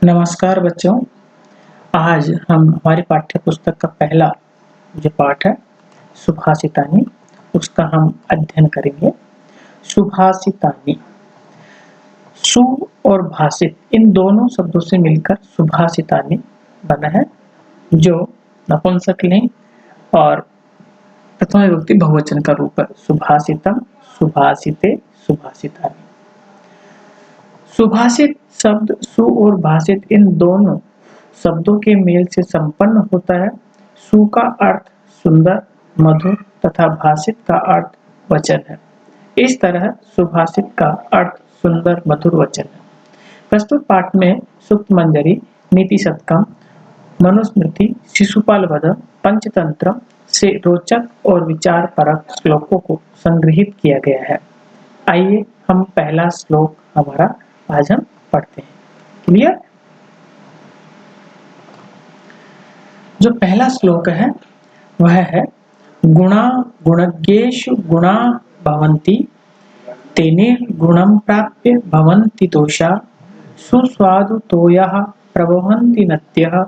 नमस्कार बच्चों। आज हम हमारी पाठ्य पुस्तक का पहला जो पाठ है सुभाषितानी, उसका हम अध्ययन करेंगे। सुभाषितानी, सु और भाषित इन दोनों शब्दों से मिलकर सुभाषितानी बना है, जो नपुंसकलिंग और प्रथम विभक्ति बहुवचन का रूप है। सुभाषितम, सुभाषिते, सुभाषितानी। सुभाषित शब्द सु और भाषित इन दोनों शब्दों के मेल से संपन्न होता है। सु का अर्थ सुंदर, मधुर तथा भाषित का अर्थ वचन है। इस तरह सुभाषित का अर्थ सुंदर, मधुर वचन है। प्रस्तुत पाठ में सूक्त मंजरी, नीति शतकम, मनुस्मृति, शिशुपाल वध, पंचतंत्र से रोचक और विचार परक श्लोकों को संग्रहित किया गया है। आइए हम पहला श्लोक हमारा आज हम पढ़ते हैं। क्लियर? जो पहला श्लोक है वह है गुणा गुणज्ञेषु गुणा भवन्ति तेनिर्गुणं प्राप्य भवन्ति दोषा सुस्वादु तोयः प्रभवन्ति नद्यः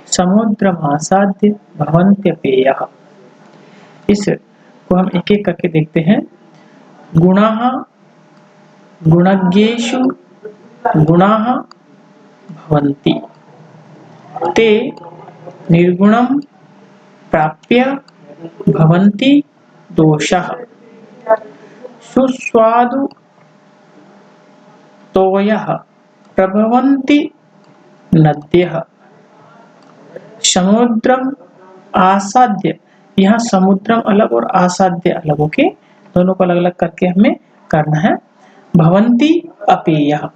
समुद्रमासाद्य भवन्त्यपेयः। इस को हम एक एक करके देखते हैं। गुणाः गुणज्ञेषु गुणाः भवन्ति ते निर्गुणं प्राप्य भवन्ति दोषः सुस्वादु तोयः प्रभवन्ति नद्यः समुद्रम आसाद्य। यहाँ समुद्रम अलग और आसाद्य अलग, ओके, दोनों को अलग अलग करके हमें करना है। भवन्ति अपेयः,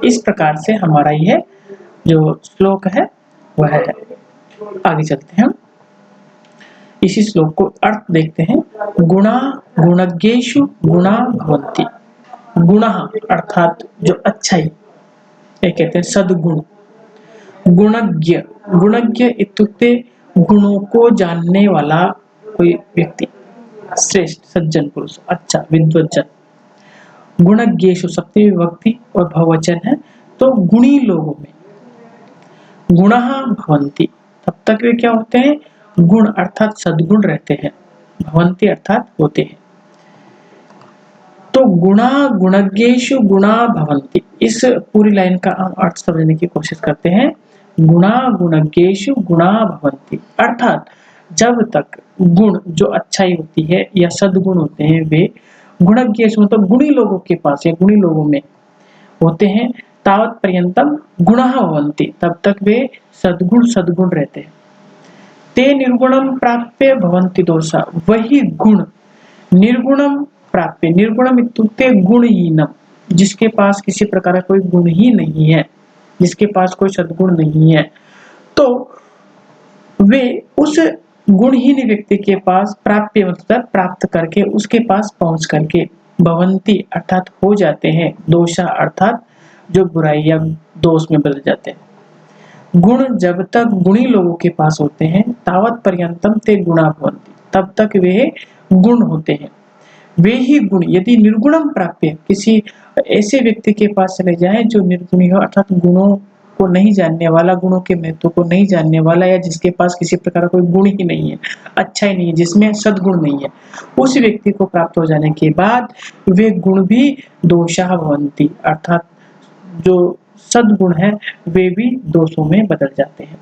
इस प्रकार से हमारा यह जो श्लोक है वह है। आगे चलते हैं, इसी श्लोक को अर्थ देखते हैं। गुणा गुणज्ञेषु गुणा भवन्ति। गुणः अर्थात जो अच्छाई, ये कहते हैं सद्गुण। गुणज्ञ, गुणज्ञ इत्युक्ते गुणों को जानने वाला कोई व्यक्ति, श्रेष्ठ, सज्जन पुरुष, अच्छा, विद्वज्जन। गुणज्ञेषु सप्तमी विभक्ति और बहुवचन है, तो गुणी लोगों में। गुणः भवन्ति, तब तक वे क्या होते हैं? गुण अर्थात सद्गुण रहते हैं। भवन्ति अर्थात होते हैं। तो गुणा गुणज्ञेषु गुणा भवन्ति, इस पूरी लाइन का हम अर्थ समझने की कोशिश करते हैं। गुणा गुणज्ञेषु गुणा भवन्ति अर्थात जब तक गुण जो अच्छाई होती है या सद्गुण होते हैं वे गुणज्ञेषु मतलब गुणी लोगों के पास या गुणी लोगों में होते हैं, तावत पर्यंतम गुणः भवन्ति, तब तक वे सद्गुण रहते हैं। ते निर्गुणम प्राप्य भवन्ति दोषा, वही गुण निर्गुणम प्राप्य, निर्गुणम इत्युक्ते गुणहीनम, जिसके पास किसी प्रकार का कोई गुण ही नहीं है, जिसके पास कोई सद्गुण नहीं है, तो वे उस गुणहीन व्यक्ति के पास प्राप्य मतलब प्राप्त करके, उसके पास पहुंच करके भवन्ति अर्थात हो जाते हैं, दोषा अर्थात जो बुराई या दोष में बदल जाते हैं। गुण जब तक गुणी लोगों के पास होते हैं, तावत पर्यंतम ते गुणा भवन्ति, तब तक वे गुण होते हैं। वे ही गुण यदि निर्गुणम प्राप्य, किसी ऐसे व्यक्ति के पास चले जाएं जो निर्गुणी हो अर्थात गुणों को नहीं जानने वाला, गुणों के महत्व को नहीं जानने वाला, या जिसके पास किसी प्रकार का कोई गुण ही नहीं है, अच्छा ही नहीं है, जिसमें सद्गुण नहीं है, उस व्यक्ति को प्राप्त हो जाने के बाद वे गुण भी दोषा भवन्ति अर्थात जो सद्गुण है वे भी दोषों में बदल जाते हैं।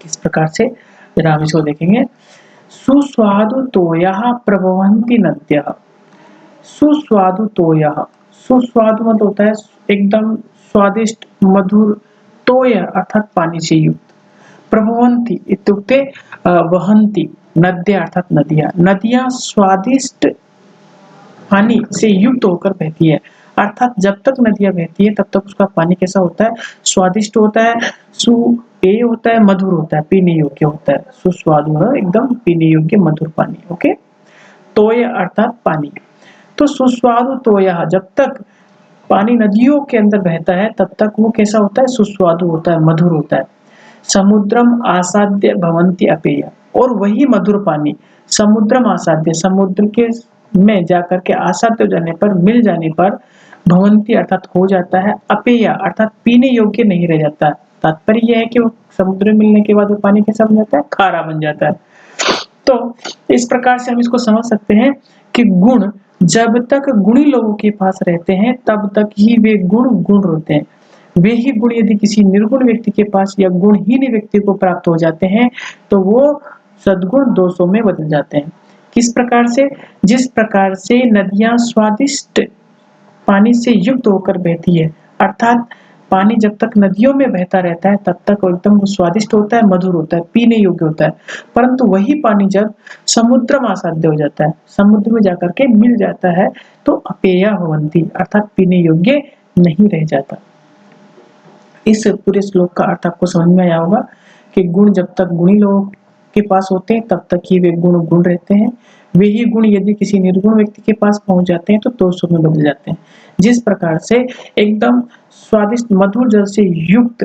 किस प्रकार से, जरा हम इसको देखेंगे। सुस्वादु तोयः प्रभवन्ति नद्यः। सुस्वादु तोयः, सुस्वादु मतलब होता है एकदम स्वादिष्ट, मधुर, तोय अर्थात पानी से युक्त। प्रभवन्ति इत्युक्ते वहन्ति, नद्या अर्थात नदियां, नदियां स्वादिष्ट पानी से युक्त होकर बहती है, अर्थात जब तक नदियां बहती है तब तक उसका पानी कैसा होता है? स्वादिष्ट होता है, सुपेय होता है, मधुर होता है, पीने योग्य होता है। सुस्वादु एकदम पीने योग्य मधुर पानी, ओके। तोय अर्थात पानी, तो सुस्वादु तोयः, जब तक पानी नदियों के अंदर बहता है तब तक वो कैसा होता है? सुस्वादु होता है, मधुर होता है। समुद्रम आसाद्य भवन्ति अपेय, और वही मधुर पानी समुद्रम आसाद्य, समुद्र के में जाकर के आसाद्य हो जाने पर, मिल जाने पर भवन्ति अर्थात हो जाता है, अपेय अर्थात पीने योग्य नहीं रह जाता है। तात्पर्य यह है कि वो समुद्र में मिलने के बाद वो पानी कैसा बन जाता है, खारा बन जाता है। तो इस प्रकार से हम इसको समझ सकते हैं कि गुण जब तक गुणी लोगों के पास रहते हैं तब तक ही वे गुण गुण होते हैं। वे ही गुण यदि किसी निर्गुण व्यक्ति के पास या गुणहीन व्यक्ति को प्राप्त हो जाते हैं तो वो सद्गुण दोषों में बदल जाते हैं। किस प्रकार से? जिस प्रकार से नदियां स्वादिष्ट पानी से युक्त होकर बहती है, अर्थात पानी जब तक नदियों में बहता रहता है तब तक एकदम स्वादिष्ट होता है, मधुर होता है, पीने योग्य होता है। परंतु वही पानी जब समुद्र में आसाध्य हो जाता है, समुद्र में जाकर के मिल जाता है, तो अपेया भवन्ति, अर्थात पीने योग्य नहीं रह जाता। इस पूरे श्लोक का अर्थ आपको समझ में आया होगा कि गुण जब तक गुणी लोगों के पास होते हैं तब तक ही वे गुण गुण रहते हैं। वे ही गुण यदि किसी निर्गुण व्यक्ति के पास पहुंच जाते हैं तो दोषों में बदल जाते हैं। जिस प्रकार से एकदम स्वादिष्ट मधुर जल से युक्त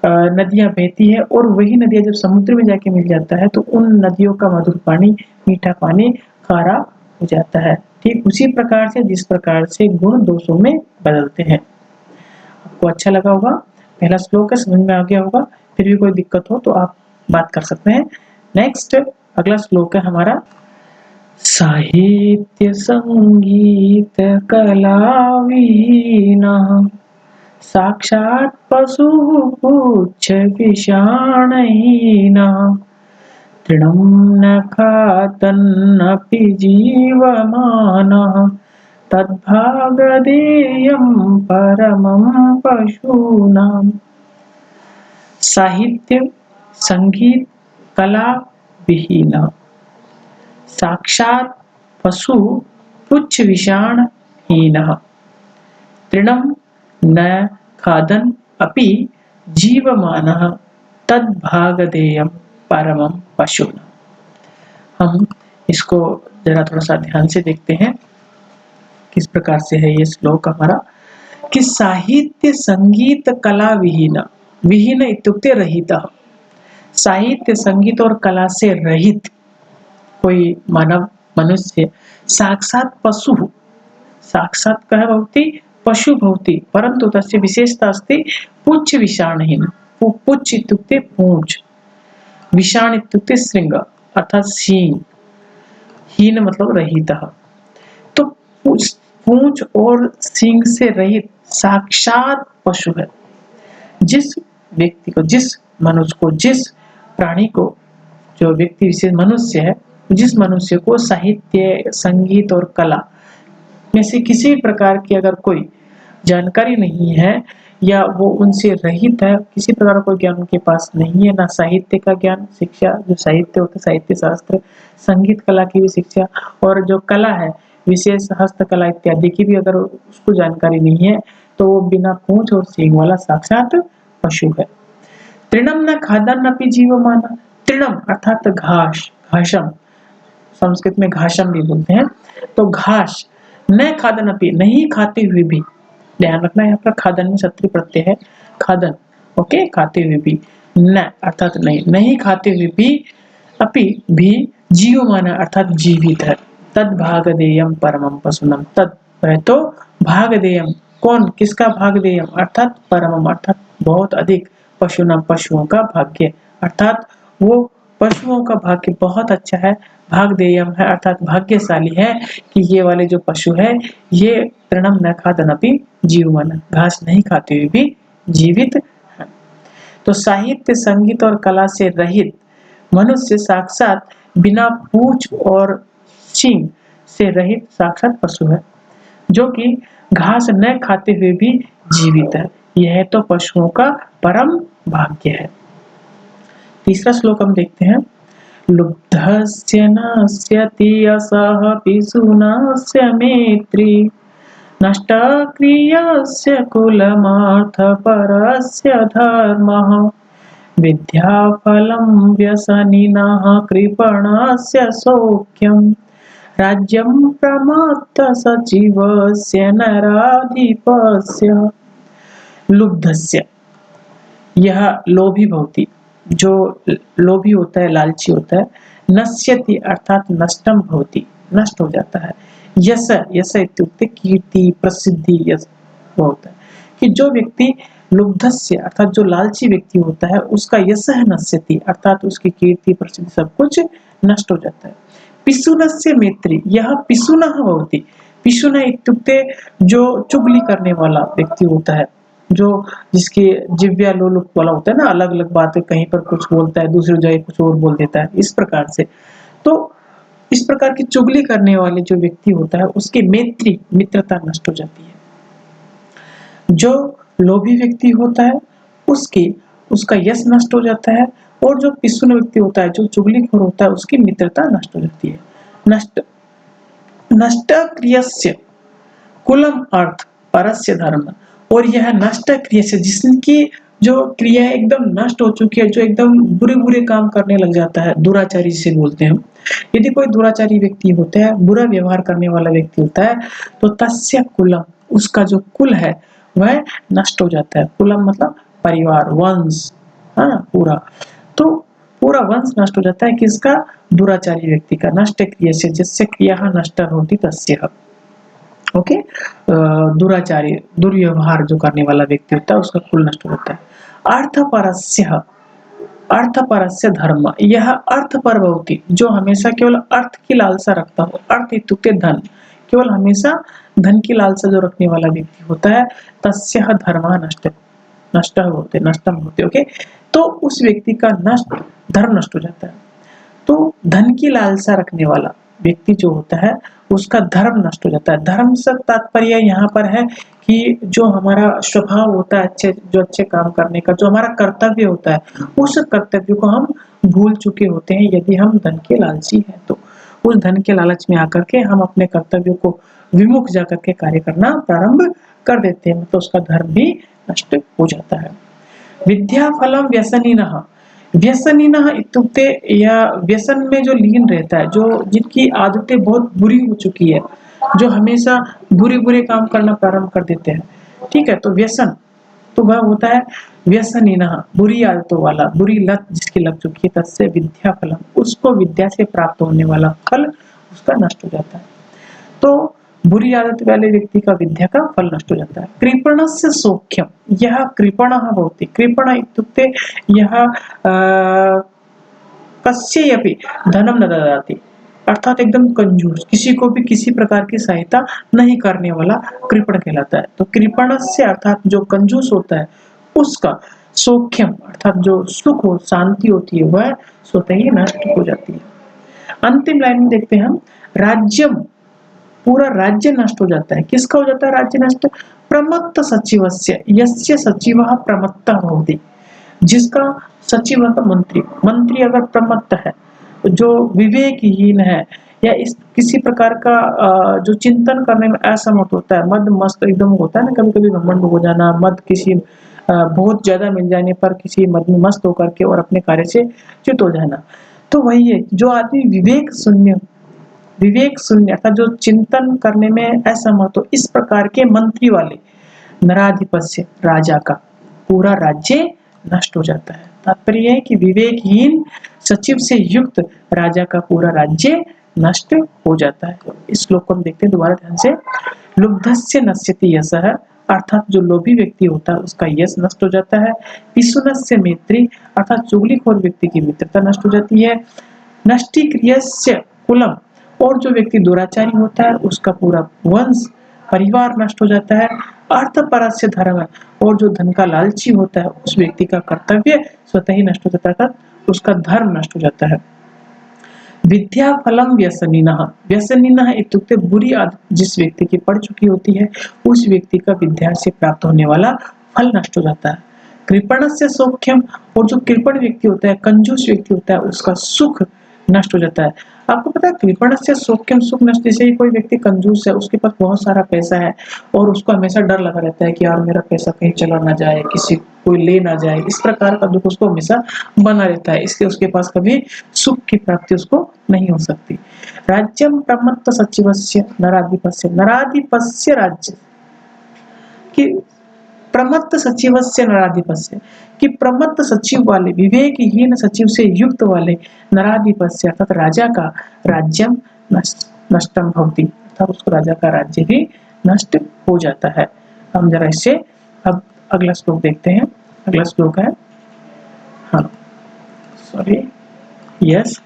नदियां बहती है और वही नदियां जब समुद्र में जाके मिल जाता है तो उन नदियों का मधुर पानी, मीठा पानी खारा हो जाता है। ठीक उसी प्रकार से जिस प्रकार से गुण दोषों में बदलते हैं। आपको अच्छा लगा होगा, पहला श्लोक है, समझ में आ गया होगा। फिर भी कोई दिक्कत हो तो आप बात कर सकते हैं। नेक्स्ट अगला श्लोक है हमारा, साहित्य संगीत कला वीणा साक्षात् पशु पुच्छ विषाणहीना तृणं न खादन्नपि जीवमानः तद्भागधेयं परमं पशूनाम्। साहित्य संगीत कला विहीन साक्षात् पशु पुच्छ विषाणहीनः तृणं न खादन् अपि जीवमानः तद्भागधेयं परमं पशूनाम्। हम इसको जरा थोड़ा सा ध्यान से देखते हैं किस प्रकार से है ये श्लोक हमारा, कि साहित्य संगीत कला विहीन, विहीन इत्युक्ते रहित, साहित्य संगीत और कला से रहित कोई मानव मनुष्य साक्षात् पशु, साक्षात् कः भवति, पशु भवति, परंतु तस्य विशेषता अस्ति पुच्छ विषाणहीन। पुच्छ इत्युक्ते पूंछ, विषाण इत्युक्ते श्रृंग अर्थात सींग, हीन मतलब रहित। तो पूंछ और सींग से रहित साक्षात पशु है। जिस व्यक्ति को, जिस मनुष्य को, जिस प्राणी को, जो व्यक्ति विशेष मनुष्य है, जिस मनुष्य को साहित्य संगीत और कला में से किसी प्रकार की अगर कोई जानकारी नहीं है या वो उनसे रहित है, किसी प्रकार का कोई ज्ञान उनके पास नहीं है, ना साहित्य का ज्ञान, शिक्षा जो साहित्य होता है, साहित्य शास्त्र, संगीत कला की भी शिक्षा, और जो कला है विशेष हस्तकला इत्यादि की भी अगर उसको जानकारी नहीं है तो वो बिना पूंछ और सींग वाला साक्षात पशु है। तृणम न खादन्नपि जीवमान, तृणम अर्थात घास, घासम, संस्कृत में घासम भी बोलते हैं, तो घास, न खादन्नपि नहीं खाते हुए भी, ध्यान रखना यहाँ पर खादन में शत्रु प्रत्यय है, खादन, ओके, खाते हुए भी, न अर्थात नहीं, नहीं खाते हुए भी, अपि भी जीवमान अर्थात जीवित है, तद भागधेयम परमं पशुनम, तद है तो भागधेयम, कौन, किसका भागधेयम, अर्थात परमम अर्थात बहुत अधिक, पशुनम पशुओं का भाग्य, अर्थात वो पशुओं का भाग्य बहुत अच्छा है, भागधेयम है अर्थात भाग्यशाली है कि ये वाले जो पशु है ये तृणम न खादन्नपि जीवमान, घास नहीं खाते हुए भी जीवित है। तो साहित्य संगीत और कला से रहित मनुष्य साक्षात बिना पूंछ और सींग से रहित साक्षात पशु है, जो कि घास न खाते हुए भी जीवित है। यह तो पशुओं का परम भाग्य है। तीसरा श्लोक हम देखते हैं, लुब्धस्य नश्यति असः पिशुनस्य मैत्री नष्टक्रियस्य कुलमार्थपरस्य धर्मः विद्याफलं व्यसनिनः कृपणस्य सौख्यं राज्यं प्रमत्त सचिवस्य नराधिपस्य। लुब्धस्य, यह लोभी भवति, जो लोभी होता है, लालची होता है, नश्यति अर्थात नष्टम भवति, नष्ट हो जाता है, यश, यश इत्युक्ते कीर्ति प्रसिद्धि, यश वो होता है कि जो व्यक्ति लुब्धस्य अर्थात जो लालची व्यक्ति होता है उसका यशः नश्यति अर्थात उसकी कीर्ति प्रसिद्धि सब कुछ नष्ट हो जाता है। पिशुनस्य मैत्री यह पिशुनः भवति। पिशुन इत्युक्ते जो चुगली करने वाला व्यक्ति होता है, जो जिसकी जिह्वा लोलुप वाला होता है ना, अलग अलग बातें कहीं पर कुछ बोलता है दूसरी जगह कुछ और बोल देता है, इस प्रकार से। तो इस प्रकार की चुगली करने वाले जो व्यक्ति होता है उसकी मैत्री मित्रता नष्ट हो जाती है। जो लोभी व्यक्ति होता है उसका यश नष्ट हो जाता है, और जो पिशुन व्यक्ति होता है जो चुगलीखोर होता है उसकी मित्रता नष्ट हो जाती है। नष्ट क्रियस्य कुलम अर्थ परस्य धर्म, और यह नष्ट क्रिया से जिसकी जो क्रिया एकदम नष्ट हो चुकी है, जो एकदम बुरे बुरे काम करने लग जाता है, दुराचारी जिसे बोलते हैं हम। यदि कोई दुराचारी व्यक्ति होता है, बुरा व्यवहार करने वाला व्यक्ति होता है, तो तस्य कुलम उसका जो कुल है वह नष्ट हो जाता है। कुलम मतलब परिवार, वंश, हाँ पूरा। तो पूरा वंश नष्ट हो जाता है किसका? दुराचारी व्यक्ति का। नष्ट क्रिया से जिससे क्रिया नष्ट होती तस्य। ओके, दुराचारी दुर्व्यवहार जो करने वाला व्यक्ति होता है उसका कुल नष्ट हो जाता है। अर्थपरस्य धर्म, यह अर्थ पर भवति जो हमेशा केवल अर्थ की लालसा रखता हो। अर्थ इत्युक्ते धन, केवल हमेशा धन की लालसा जो रखने वाला व्यक्ति होता है, तस्य धर्म नष्टम होते। ओके, तो उस व्यक्ति का धर्म नष्ट हो जाता है। तो धन की लालसा रखने वाला व्यक्ति जो होता है उसका धर्म नष्ट हो जाता है। धर्म से तात्पर्य यहाँ पर है कि जो हमारा स्वभाव होता है अच्छे काम करने का, जो हमारा कर्तव्य होता है, उस कर्तव्य को हम भूल चुके होते हैं यदि हम धन के लालची हैं। तो उस धन के लालच में आकर के हम अपने कर्तव्यों को विमुख जाकर के कार्य करना प्रारंभ कर देते हैं, तो उसका धर्म भी नष्ट हो जाता है। विद्या फलम व्यसनिनः, व्यसनिनः इत्युक्ते या व्यसन में जो लीन रहता है, जो जिनकी आदतें बहुत बुरी हो चुकी है, जो हमेशा बुरे काम करना प्रारंभ कर देते हैं। ठीक है, तो व्यसन तो वह होता है व्यसनिनः, बुरी आदतों वाला, बुरी लत जिसकी लग चुकी है, तस्य विद्या फलम उसको विद्या से प्राप्त होने वाला फल उसका नष्ट हो जाता है। तो बुरी आदत वाले व्यक्ति का विद्या का फल नष्ट हो जाता है। कृपणस्य सौख्यम, यह कृपणः भवति। कृपण इत्युक्ते यह कस्यपि धनम न ददाति, अर्थात एकदम कंजूस, किसी को भी किसी प्रकार की सहायता नहीं करने वाला कृपण कहलाता है। तो कृपणस्य अर्थात जो कंजूस होता है उसका सौख्यम अर्थात जो सुख हो, शांति होती है, वह स्वतः ही नष्ट हो जाती है। अंतिम लाइन में देखते हैं हम, राज्यम, पूरा राज्य नष्ट हो जाता है। किसका हो जाता है राज्य नष्ट? प्रमत्त सचिवस्य, यस्य सचिवः प्रमत्तः भवति, जिसका सचिव का मंत्री अगर प्रमत्त है, जो विवेकहीन है या इस किसी प्रकार का जो चिंतन करने में असमर्थ होता है, मद मस्त एकदम होता है ना, कभी कभी घमंड हो जाना, मद किसी बहुत ज्यादा मिल जाने पर किसी मद में मस्त होकर के और अपने कार्य से च्युत हो जाना, तो वही है जो आदमी विवेक शून्य अर्थात जो चिंतन करने में असमर्थ हो, इस प्रकार के मंत्री वाले नराधिपस्य राजा का पूरा राज्य नष्ट हो जाता है। तात्पर्य है कि विवेकहीन सचिव से युक्त राजा का पूरा राज्य नष्ट हो जाता है। इस श्लोक को हम देखते हैं दोबारा ध्यान से। लुब्धस्य नश्यति यशः, अर्थात जो लोभी व्यक्ति होता है उसका यश नष्ट हो जाता है। पिशुनस्य मैत्री, अर्थात चुगलीखोर व्यक्ति की मित्रता नष्ट हो जाती है। नष्टि क्रियस्य कुलम, और जो व्यक्ति दुराचारी होता है उसका पूरा वंश परिवार नष्ट हो जाता है। अर्थपरस्य धर्म, और जो धन का लालची होता है उस व्यक्ति का कर्तव्य स्वतः ही नष्ट हो जाता है, उसका धर्म नष्ट हो जाता है। विद्या फलम व्यसनिनः इत्युक्ते बुरी आदत जिस व्यक्ति की पड़ चुकी होती है उस व्यक्ति का विद्या से प्राप्त होने वाला फल नष्ट हो जाता है। कृपणस्य सौख्यम, और जो कृपण व्यक्ति होता है, कंजूस व्यक्ति होता है, उसका सुख नष्ट हो जाता है। आपको पता है कृपणस्य सौख्यम, सुख नष्ट, जैसे ही कोई व्यक्ति कंजूस है, उसके पास बहुत सारा पैसा है और उसको हमेशा डर लगा रहता है कि यार मेरा पैसा कहीं चला ना जाए, किसी कोई ले ना जाए, इस प्रकार का दुख उसको हमेशा बना रहता है, इसलिए उसके पास कभी सुख की प्राप्ति उसको नहीं हो सकती। राज्यम प्रमत्त सचिवस्य नराधिपस्य राज्य की प्रमत्त सचिवस्य नराधिपस्य, कि प्रमत्त सचिव वाले, विवेकहीन सचिव से युक्त वाले नराधिपस्य अर्थात राजा का राज्यम नष्टम भवति, अर्थात उसको राजा का राज्य भी नष्ट हो जाता है। हम जरा इससे अब अगला श्लोक देखते हैं। अगला श्लोक है, हाँ सॉरी, यस,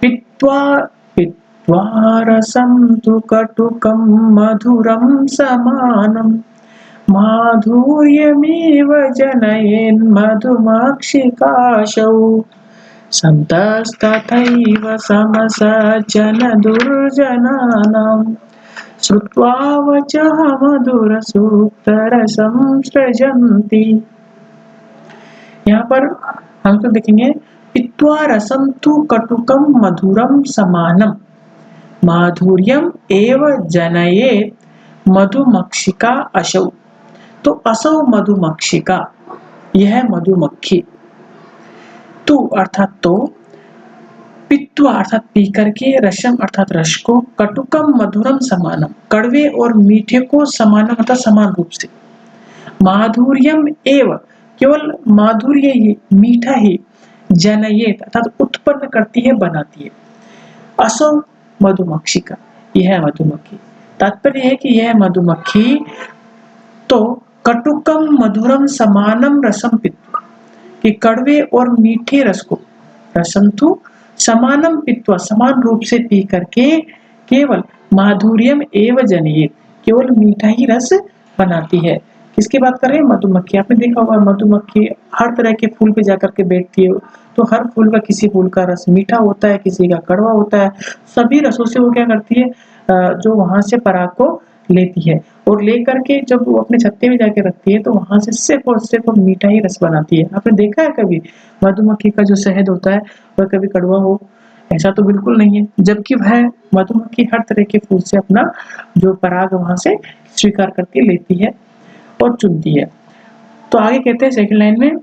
पित्वा पित्वा रसं तु कटुकं मधुरं समानं माधुर्यमेव जनयेन् मधुमक्षिकाशौ सन्तस्तथैव समसज्जन दुर्जनानां श्रुत्वा वचः मधुरसूक्तरसं सृजन्ति। यहाँ पर हम तो देखेंगे, पित्वा रसं तु कटुकं मधुरं समानं माधुर्यम एव जनयेत् मधुमक्षिका अशौ। तो असौ मधुमक्षिका, यह मधुमक्खी, तु अर्थात तो, पित्वा अर्थात पी करके, रसम अर्थात रस को, कटुकम मधुरम समानम कड़वे और मीठे को, समानम अर्थात समान रूप से, माधुर्यम एव केवल माधुर्य ही, मीठा ही, जनयेत अर्थात उत्पन्न करती है, बनाती है, असौ मधुमक्षिका, यह मधुमक्खी। तात्पर्य है कि यह मधुमक्खी तो कटुकम मधुरम समानम रसम पित्वा, कि कड़वे और मीठे रस को, रसम तु समानम पित्वा समान रूप से पी करके, केवल माधुर्यम एव जनयेत केवल मीठा ही रस बनाती है। किसकी बात कर रहे हैं? मधुमक्खी। आपने देखा होगा मधुमक्खी हर तरह के फूल पे जाकर के बैठती है, तो हर फूल का, किसी फूल का रस मीठा होता है, किसी का कड़वा होता है, सभी रसों से वो क्या करती है, जो वहां से पराग को लेती है और लेकर के जब वो अपने छत्ते में जाके रखती है तो वहां से सिर्फ और सिर्फ मीठा ही रस बनाती है। आपने देखा है कभी मधुमक्खी का जो शहद होता है वह कभी कड़वा हो? ऐसा तो बिल्कुल नहीं है, जबकि वह मधुमक्खी हर तरह के फूल से अपना जो पराग वहां से स्वीकार करके लेती है और चुनती है। तो आगे कहते हैं सेकंड लाइन में,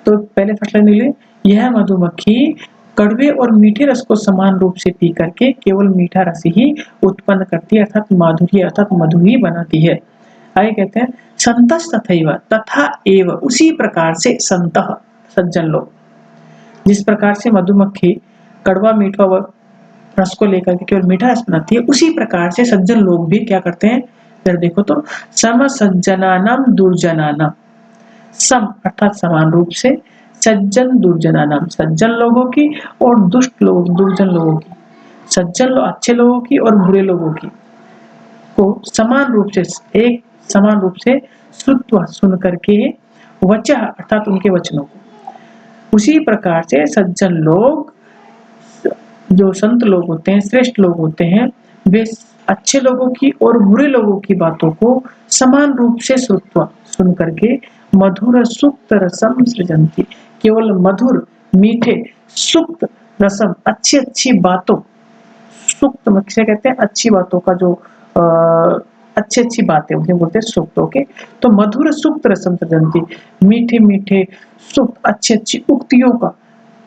तो पहले फर्स्ट लाइन ले, यह मधुमक्खी कड़वे और मीठे रस को समान रूप से पी करके केवल मीठा रस ही उत्पन्न करती है, अर्थात माधुर्य अर्थात मधु ही बनाती है। आगे कहते हैं संतस तथैव, तथा एव उसी प्रकार से, संतः सज्जन लोग, जिस प्रकार से मधुमक्खी कड़वा मीठा रस को लेकर के केवल मीठा रस बनाती है, उसी प्रकार से सज्जन लोग भी क्या करते हैं, जरा देखो तो, सम सज्जनानाम दुर्जनानाम, सम अर्थात समान रूप से, सज्जन दुर्जनानाम सज्जन लोगों की और दुष्ट लोग दुर्जन लोगों की, सज्जन अच्छे लोगों की और बुरे लोगों की को समान रूप से, एक समान रूप से श्रुत्वा सुन करके, वचः अर्थात उनके वचनों को, उसी प्रकार से सज्जन लोग, जो संत लोग होते हैं, श्रेष्ठ लोग होते हैं, वे अच्छे लोगों की और बुरे लोगों की बातों को समान रूप से श्रुत्वा सुन करके मधुर सुक्त रसम सृजन्ति, केवल मधुर मीठे सुक्त रसम अच्छी अच्छी बातों, सुक्त से कहते हैं अच्छी बातों का, जो अच्छी अच्छी बातें उन्हें बोलते हैं सुक्त। ओके, तो मधुर सुक्त रसम सृजन्ति, मीठे मीठे सुक्त अच्छी अच्छी उक्तियों का,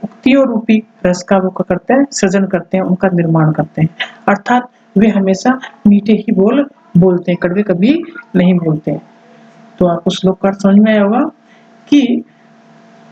उक्तियों रूपी रस का वो करते हैं, सृजन करते हैं, उनका निर्माण करते हैं, अर्थात वे हमेशा मीठे ही बोलते हैं, कड़वे कभी नहीं बोलते हैं। तो आपको श्लोक का समझ में आया होगा कि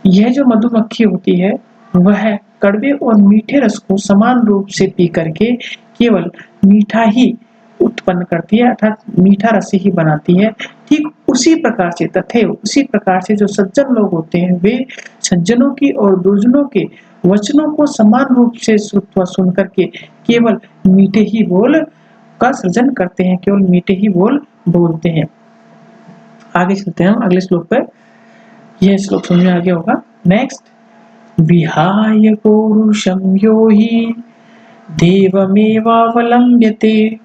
यह जो मधुमक्खी होती है वह कड़वे और मीठे रस को समान रूप से पी करके केवल मीठा ही उत्पन्न करती है, अर्थात मीठा रस ही बनाती है। ठीक उसी प्रकार से, तथे उसी प्रकार से जो सज्जन लोग होते हैं वे सज्जनों की और दुर्जनों के वचनों को समान रूप से श्रुत्वा सुन करके केवल मीठे ही बोल का सृजन करते हैं, केवल मीठे ही बोलते हैं। आगे चलते हैं हम अगले श्लोक पर, यह श्लोक समझ में आ गया होगा। नेक्स्ट, विहाय पौरुषं यो हि देवमेवावलम्ब्यते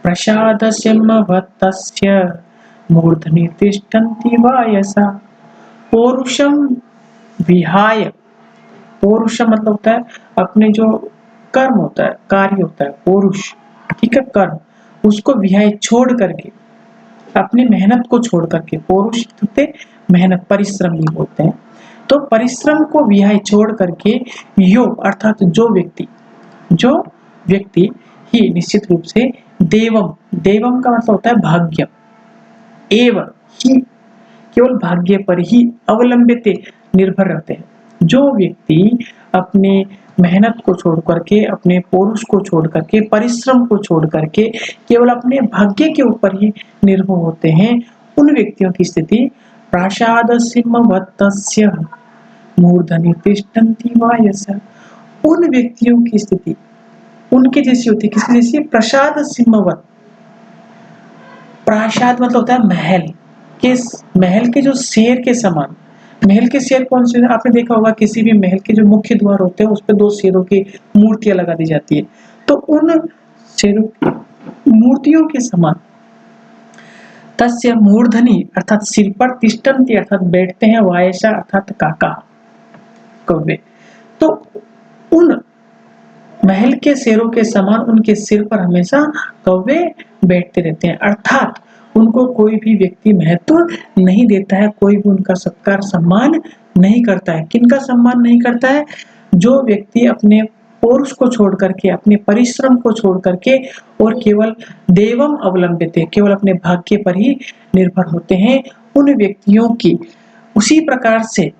प्रसादस्य मभक्तस्य मूर्धनि तिष्ठन्ति वायसा। पौरुषम विहाय, पौरुषम मतलब होता है अपने जो कर्म होता है, कार्य होता है, पौरुष, ठीक है, कर्म, उसको विहाय छोड़ करके, अपनी मेहनत को छोड़ करके, पौरुष होते मेहनत, परिश्रम भी बोलते हैं, तो परिश्रम को विहाय छोड़ करके यो अर्थात जो व्यक्ति ही निश्चित रूप से देवम, देवम का मतलब होता है भाग्य, एवं ही केवल भाग्य पर ही अवलंबित निर्भर रहते हैं। जो व्यक्ति अपने मेहनत को छोड़ करके, अपने पौरुष को छोड़ करके, परिश्रम को छोड़ करके केवल अपने भाग्य के ऊपर ही निर्भर होते हैं, उन व्यक्तियों की स्थिति प्रासादसिंहवत्तस्य मूर्धनि तिष्ठन्ति वायसा। उन व्यक्तियों की स्थिति उनके जैसी होती है। किसकी जैसी? प्रसाद सिंहवत। प्रासाद मतलब होता है महल, महल के जो शेर के समान। महल के शेर कौन से? आपने देखा होगा किसी भी महल के जो मुख्य द्वार होते हैं उस पर 2 शेरों की मूर्तियां लगा दी जाती है। तो उन शेरों की मूर्तियों के समान तस्य मूर्धनि अर्थात सिर पर, तिष्ठन्ति अर्थात बैठते हैं, वायसा अर्थात काका कौवे। तो उन महल के शेरों के समान उनके सिर पर हमेशा कौवे बैठते रहते हैं, अर्थात उनको कोई भी व्यक्ति महत्व नहीं देता है, कोई भी उनका सत्कार सम्मान नहीं करता है। किनका सम्मान नहीं करता है? जो व्यक्ति अपने पौरुष को छोड़ करके, अपने परिश्रम को छोड़ करके और केवल देवम अवलंबित, केवल अपने भाग्य पर ही निर्भर होते हैं, उन व्यक्तियों की उसी प्रकार से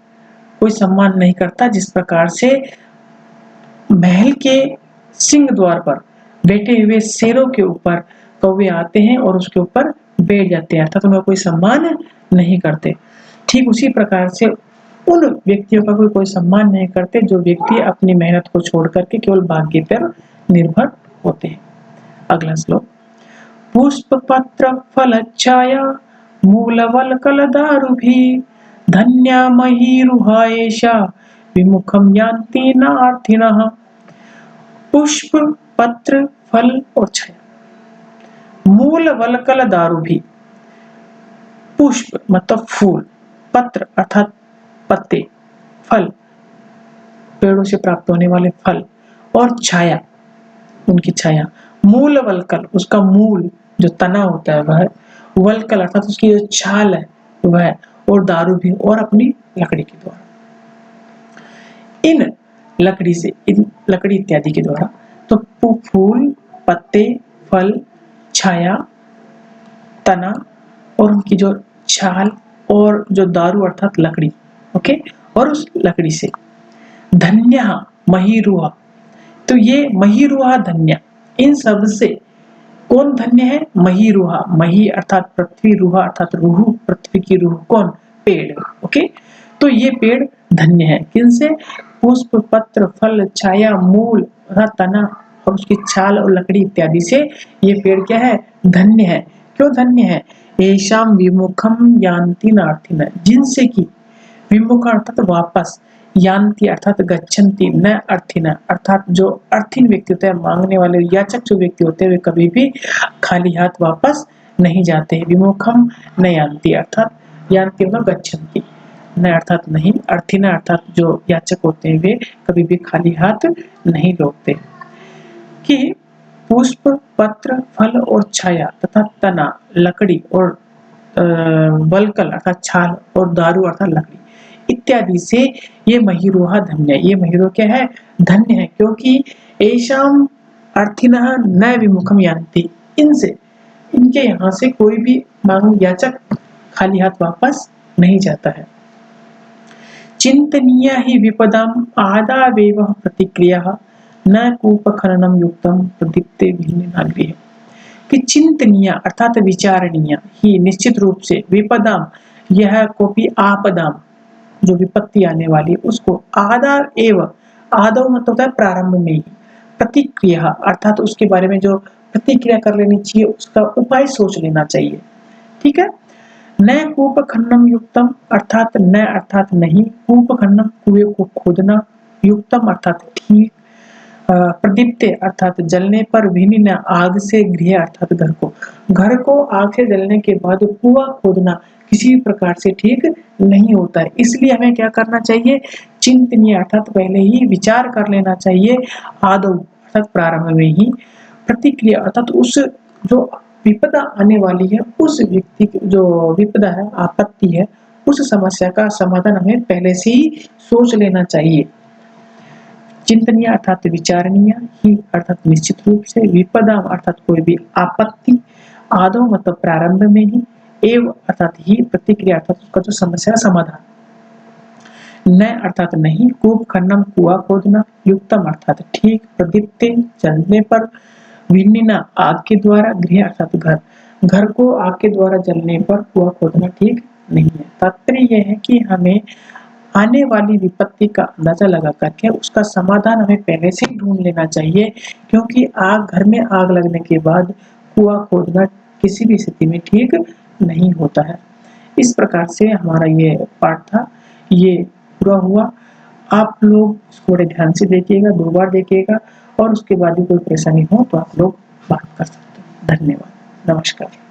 कोई सम्मान नहीं करता जिस प्रकार से महल के सिंह द्वार पर बैठे हुए शेरों के ऊपर कौवे आते हैं और उसके ऊपर बैठ जाते हैं, अर्थात उनका कोई सम्मान नहीं करते। ठीक उसी प्रकार से उन व्यक्तियों का कोई सम्मान नहीं करते जो व्यक्ति अपनी मेहनत को छोड़ करके केवल भाग्य पर निर्भर होते हैं। अगला श्लोक। पुष्प पत्र फल छाया मूलवल्कल दारुभिः धन्या महीरुहा एषा विमुखम यान्ति नार्थिनः। पुष्प पत्र फल और छाया। मूल वल्कल दारुभिः, पुष्प मतलब फूल, पत्र अर्थात पत्ते, फल पेड़ों से प्राप्त होने वाले फल, और छाया उनकी छाया। मूल वल्कल उसका मूल जो तना होता है वह, वल्कल अर्थात उसकी जो छाल है वह, और दारू भी, और अपनी लकड़ी के द्वारा, इन लकड़ी से, इन लकड़ी इत्यादि के द्वारा। तो फूल, पत्ते, फल, छाया, तना और उनकी जो छाल और जो दारू अर्थात लकड़ी, ओके, और उस लकड़ी से धन्या महीरुहा, तो ये महीरुहा धन्या, इन सब से कौन धन्य है? महीरुहा, मही अर्थात पृथ्वी, रुहा अर्थात रूह, पृथ्वी की रूह कौन? पेड़, ओके। तो ये पेड़ धन्य है किनसे? पुष्प, पत्र, फल, छाया, मूल, तना और उसकी छाल और लकड़ी इत्यादि से ये पेड़ क्या है? धन्य है। क्यों धन्य है? येषां विमुखम यान्ति नार्थिनः, जिनसे कि विमुख अर्थात वापस, यान्ति अर्थात गच्छन्ति, न अर्थिनः अर्थात जो अर्थिन व्यक्ति होते हैं, मांगने वाले याचक जो व्यक्ति होते हैं वे कभी भी खाली हाथ वापस नहीं जाते। विमुखम न यान्ति अर्थात यान्ति मतलब गच्छन्ति, न अर्थात नहीं, अर्थिनः अर्थात जो याचक होते हैं वे कभी भी खाली हाथ नहीं लौटते। कि पुष्प, पत्र, फल और छाया तथा तना, लकड़ी और वल्कल अर्थात छाल और दारू अर्थात लकड़ी इत्यादि से ये महीरुहा धन्य, ये महीरो क्या है? धन्य है, क्योंकि येषां अर्थिनः न विमुखम यान्ति, इनसे, इनके यहाँ से कोई भी मांगू याचक खाली हाथ वापस नहीं जाता है। चिंतनीया ही विपदाम आदावेव प्रतिक्रिया न कूपखननम युक्तम प्रदीप्ते भिन्नाग्रह। कि चिंतनीय अर्थात विचारणीय ही निश्चित रूप से, विपदाम यह कोपी आपदाम जो विपत्ति आने वाली उसको, आदाव एव, आदव मतलब होता है प्रारंभ में ही, प्रतिक्रिया अर्थात उसके बारे में जो प्रतिक्रिया कर लेनी चाहिए उसका उपाय सोच लेना चाहिए। ठीक है। न कूप खन्नम युक्तम अर्थात न अर्थात नहीं, कूप खन्नम कुएं को खोदना, युक्तम अर्थात ठीक, प्रदीप्ते अर्थात जलने पर, भिन्न आग से, गृह अर्थात घर को आग से जलने के बाद कुआं खोदना किसी प्रकार से ठीक नहीं होता है। इसलिए हमें क्या करना चाहिए? चिंतनीय अर्थात पहले ही विचार कर लेना चाहिए, आदौ अर्थात प्रारंभ में ही, प्रतिक्रिया अर्थात उस जो विपदा आने वाली है उस व्यक्ति जो विपदा है, आपत्ति है, उस समस्या का समाधान हमें पहले से ही सोच लेना चाहिए। चिंतनीय अर्थात विचारणीय, ही अर्थात निश्चित रूप से, विपदा अर्थात कोई भी आपत्ति, आदौ मतलब प्रारंभ में ही, एव अर्थात ही, प्रतिक्रिया अर्थात उसका जो समस्या समाधान, न अर्थात नहीं, कूप खन्नम कुआं खोदना, युक्तम अर्थात ठीक, प्रदीप्ते जलने पर, भिन्ना आग के द्वारा, गृह अर्थात घर को आग के द्वारा जलने पर कुआं खोदना ठीक नहीं है। तात्पर्य यह है कि हमें आने वाली विपत्ति का अंदाजा लगा करके उसका समाधान हमें पहले से ढूंढ लेना चाहिए, क्योंकि घर में आग लगने के बाद कुआं खोदना किसी भी स्थिति में ठीक नहीं होता है। इस प्रकार से हमारा ये पाठ था, ये पूरा हुआ। आप लोग इसको बड़े ध्यान से देखिएगा, 2 बार देखिएगा, और उसके बाद भी कोई परेशानी हो तो आप लोग बात कर सकते हैं। धन्यवाद, नमस्कार।